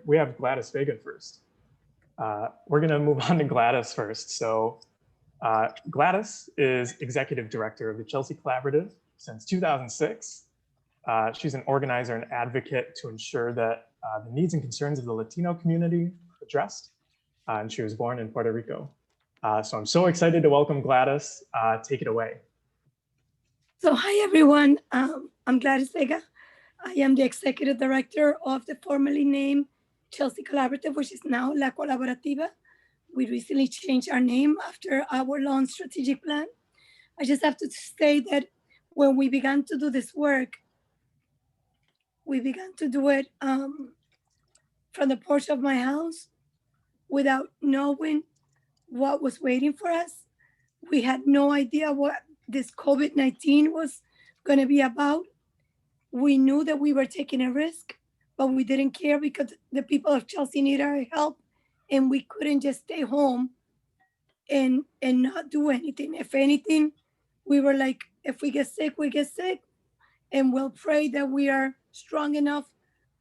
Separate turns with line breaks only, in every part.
we have Gladys Vega first. We're going to move on to Gladys first. So Gladys is executive director of the Chelsea Collaborative since 2006. She's an organizer and advocate to ensure that the needs and concerns of the Latino community are addressed. And she was born in Puerto Rico. So I'm so excited to welcome Gladys. Take it away.
So hi, everyone. I'm Gladys Vega. I am the executive director of the formerly named Chelsea Collaborative, which is now La Colaborativa. We recently changed our name after our long strategic plan. I just have to say that when we began to do this work, we began to do it from the porch of my house without knowing what was waiting for us. We had no idea what this COVID-19 was going to be about. We knew that we were taking a risk, but we didn't care because the people of Chelsea needed our help, and we couldn't just stay home and not do anything. If anything, we were like, if we get sick, we get sick, and we'll pray that we are strong enough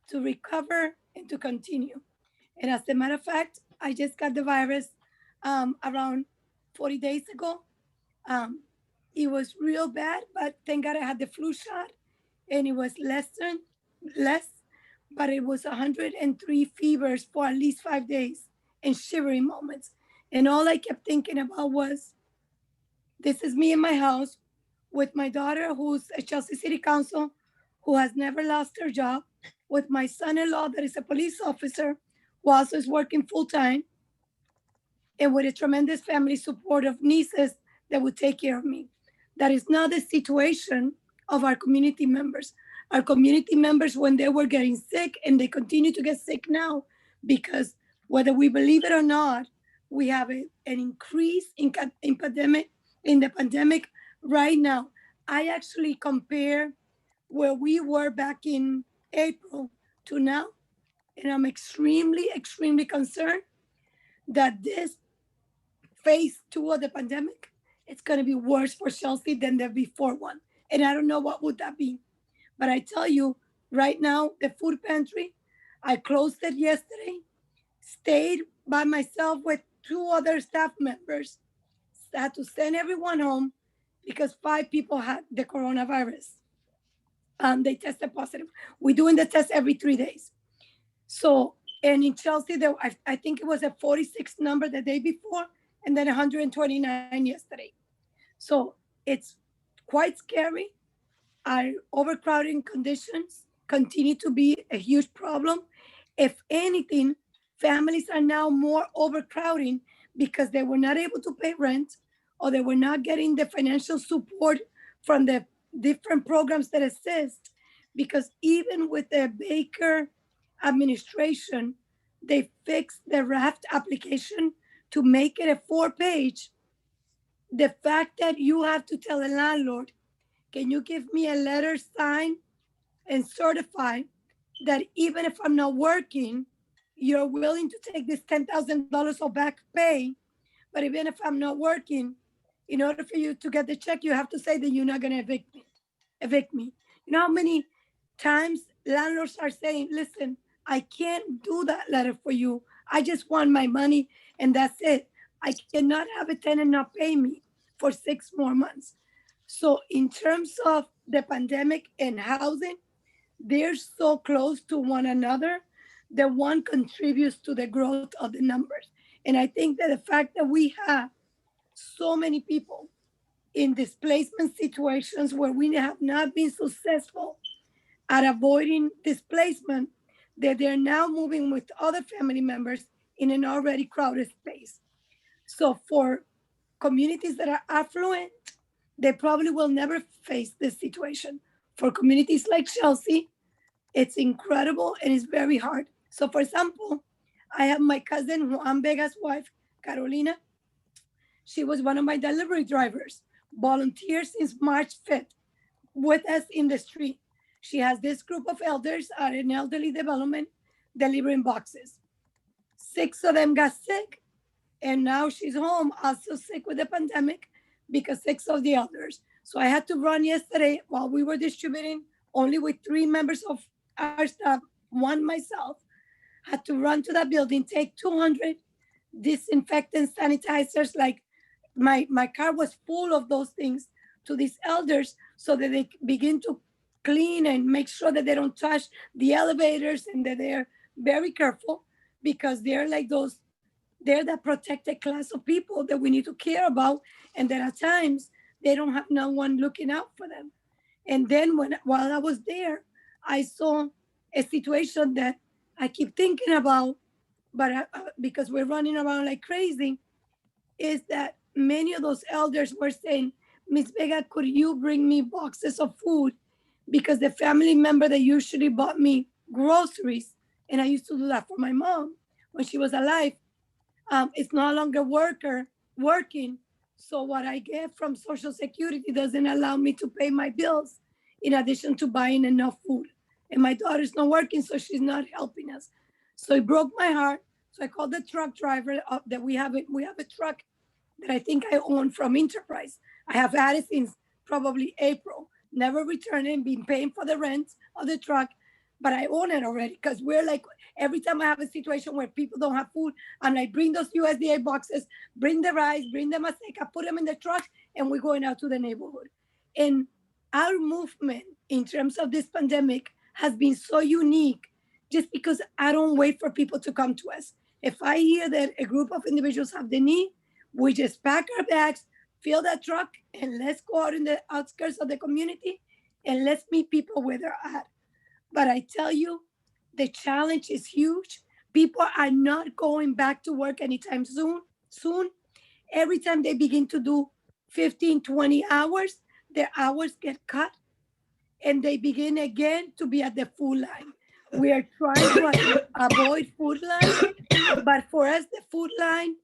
to recover and to continue. And as a matter of fact, I just got the virus around 40 days ago. It was real bad, but thank God I had the flu shot, and it was less, but it was 103 fevers for at least 5 days and shivering moments. And all I kept thinking about was, this is me in my house with my daughter, who's a Chelsea City Council, who has never lost her job, with my son-in-law that is a police officer, who also is working full-time, and with a tremendous family support of nieces that would take care of me. That is not the situation of our community members. Our community members, when they were getting sick, and they continue to get sick now, because whether we believe it or not, we have an increase in the pandemic right now. I actually compare where we were back in April to now, and I'm extremely, extremely concerned that this phase 2 of the pandemic, it's going to be worse for Chelsea than the before one. And I don't know what would that be. But I tell you, right now, the food pantry, I closed it yesterday, stayed by myself with 2 other staff members. I had to send everyone home because 5 people had the coronavirus. They tested positive. We're doing the test every 3 days. So, and in Chelsea, I think it was a 46 number the day before, and then 129 yesterday. So it's quite scary. Our overcrowding conditions continue to be a huge problem. If anything, families are now more overcrowding because they were not able to pay rent, or they were not getting the financial support from the different programs that exist. Because even with the Baker administration, they fixed the raft application to make it a 4-page. The fact that you have to tell a landlord, can you give me a letter signed and certified that even if I'm not working, you're willing to take this $10,000 of back pay, but even if I'm not working, in order for you to get the check, you have to say that you're not going to evict me. You know how many times landlords are saying, listen, I can't do that letter for you. I just want my money, and that's it. I cannot have a tenant not pay me for 6 more months. So in terms of the pandemic and housing, they're so close to one another that one contributes to the growth of the numbers. And I think that the fact that we have so many people in displacement situations where we have not been successful at avoiding displacement, that they're now moving with other family members in an already crowded space. So for communities that are affluent, they probably will never face this situation. For communities like Chelsea, it's incredible and it's very hard. So for example, I have my cousin Juan Vega's wife, Carolina. She was one of my delivery drivers, volunteered since March 5th with us in the street. She has this group of elders at an elderly development delivering boxes. 6 of them got sick, and now she's home also sick with the pandemic because 6 of the elders. So I had to run yesterday while we were distributing only with 3 members of our staff, 1 myself. had to run to that building, take 200 disinfectant sanitizers. Like my car was full of those things to these elders so that they begin to clean and make sure that they don't touch the elevators and that they're very careful because they're like those, they're that protected class of people that we need to care about, and that at times they don't have no one looking out for them. And then while I was there, I saw a situation that I keep thinking about, but because we're running around like crazy, is that many of those elders were saying, Miss Vega, could you bring me boxes of food? Because the family member that usually bought me groceries, and I used to do that for my mom when she was alive, is no longer working. So what I get from Social Security doesn't allow me to pay my bills in addition to buying enough food. And my daughter's not working, so she's not helping us. So it broke my heart. So I called the truck driver that we have it. We have a truck that I think I own from Enterprise. I have had it since probably April, never returned it, been paying for the rent of the truck, but I own it already because we're like, every time I have a situation where people don't have food, I'm like, bring those USDA boxes, bring the rice, bring the maseca, put them in the truck, and we're going out to the neighborhood. And our movement in terms of this pandemic has been so unique just because I don't wait for people to come to us. If I hear that a group of individuals have the need, we just pack our bags, fill that truck, and let's go out in the outskirts of the community and let's meet people where they're at. But I tell you, the challenge is huge. People are not going back to work anytime soon. Every time they begin to do 15, 20 hours, their hours get cut and they begin again to be at the full line. We are trying to avoid food line, but for us, the food line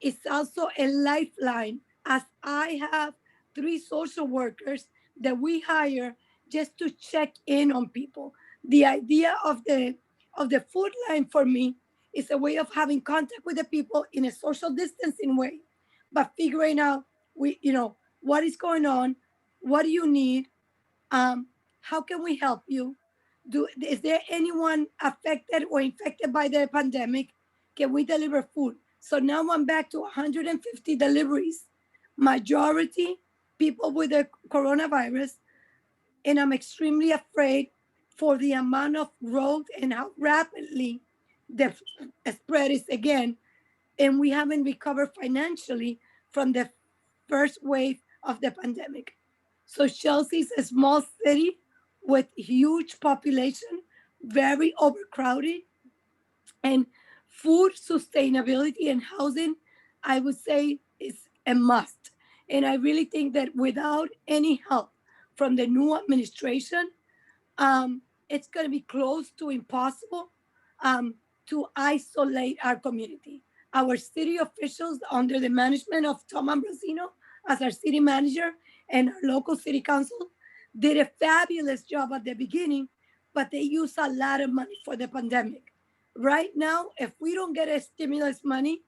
is also a lifeline, as I have 3 social workers that we hire just to check in on people. The idea of the food line for me is a way of having contact with the people in a social distancing way, but figuring out what is going on, what do you need, how can we help you? Is there anyone affected or infected by the pandemic? Can we deliver food? So now I'm back to 150 deliveries, majority people with the coronavirus. And I'm extremely afraid for the amount of growth and how rapidly the spread is again. And we haven't recovered financially from the first wave of the pandemic. So Chelsea is a small city with huge population, very overcrowded, and food sustainability and housing, I would say, is a must. And I really think that without any help from the new administration, it's going to be close to impossible to isolate our community. Our city officials, under the management of Tom Ambrosino as our city manager and our local city council, did a fabulous job at the beginning, but they used a lot of money for the pandemic. Right now, if we don't get a stimulus money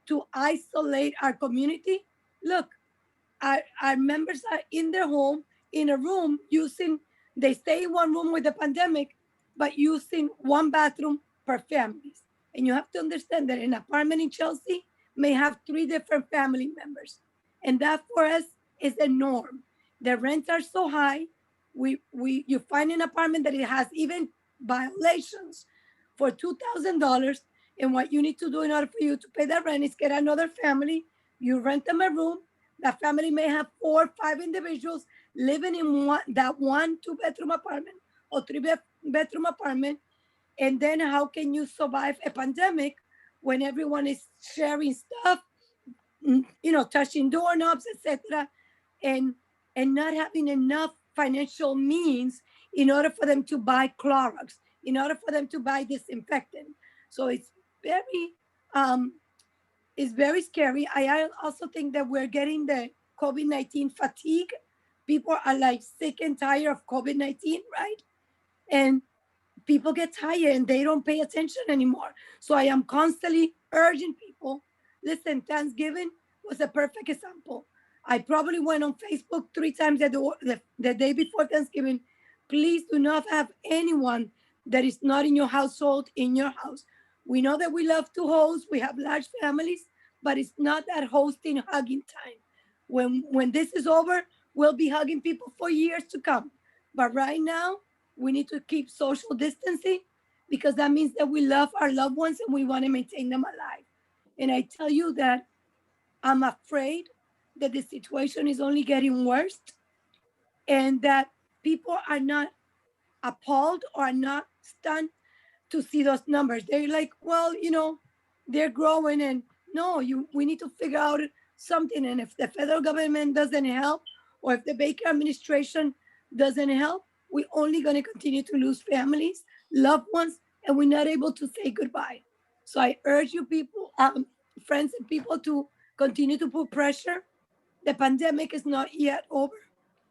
to isolate our community, look, our members are in their home, in a room, they stay in one room with the pandemic, but using one bathroom per families. And you have to understand that an apartment in Chelsea may have 3 different family members. And that for us is the norm. The rents are so high. You find an apartment that it has even violations for $2,000. And what you need to do in order for you to pay that rent is get another family. You rent them a room. That family may have 4 or 5 individuals living in that 1 2-bedroom apartment or 3-bedroom apartment. And then how can you survive a pandemic when everyone is sharing stuff, touching doorknobs, etc., and not having enough financial means in order for them to buy Clorox, in order for them to buy disinfectant. So it's very scary. I also think that we're getting the COVID-19 fatigue. People are like sick and tired of COVID-19, right? And people get tired and they don't pay attention anymore. So I am constantly urging people, listen, Thanksgiving was a perfect example. I probably went on Facebook 3 times the day before Thanksgiving. Please do not have anyone that is not in your household in your house. We know that we love to host, we have large families, but it's not that hosting, hugging time. When this is over, we'll be hugging people for years to come. But right now, we need to keep social distancing because that means that we love our loved ones and we want to maintain them alive. And I tell you that I'm afraid that the situation is only getting worse and that people are not appalled or not stunned to see those numbers. They're like, well, they're growing and no, we need to figure out something. And if the federal government doesn't help, or if the Baker administration doesn't help, we're only going to continue to lose families, loved ones, and we're not able to say goodbye. So I urge you people, friends and people to continue to put pressure. The pandemic is not yet over,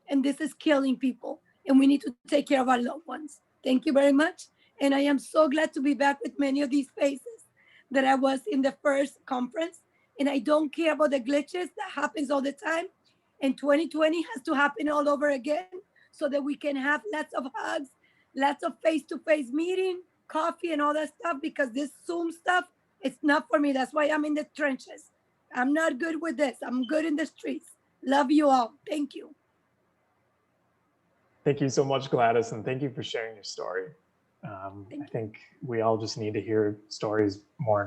and this is killing people, and we need to take care of our loved ones. Thank you very much. And I am so glad to be back with many of these faces that I was in the first conference. And I don't care about the glitches that happens all the time. And 2020 has to happen all over again so that we can have lots of hugs, lots of face-to-face meeting, coffee and all that stuff, because this Zoom stuff, it's not for me. That's why I'm in the trenches. I'm not good with this. I'm good in the streets. Love you all. Thank you.
Thank you so much, Gladys, and thank you for sharing your story. I think we all just need to hear stories more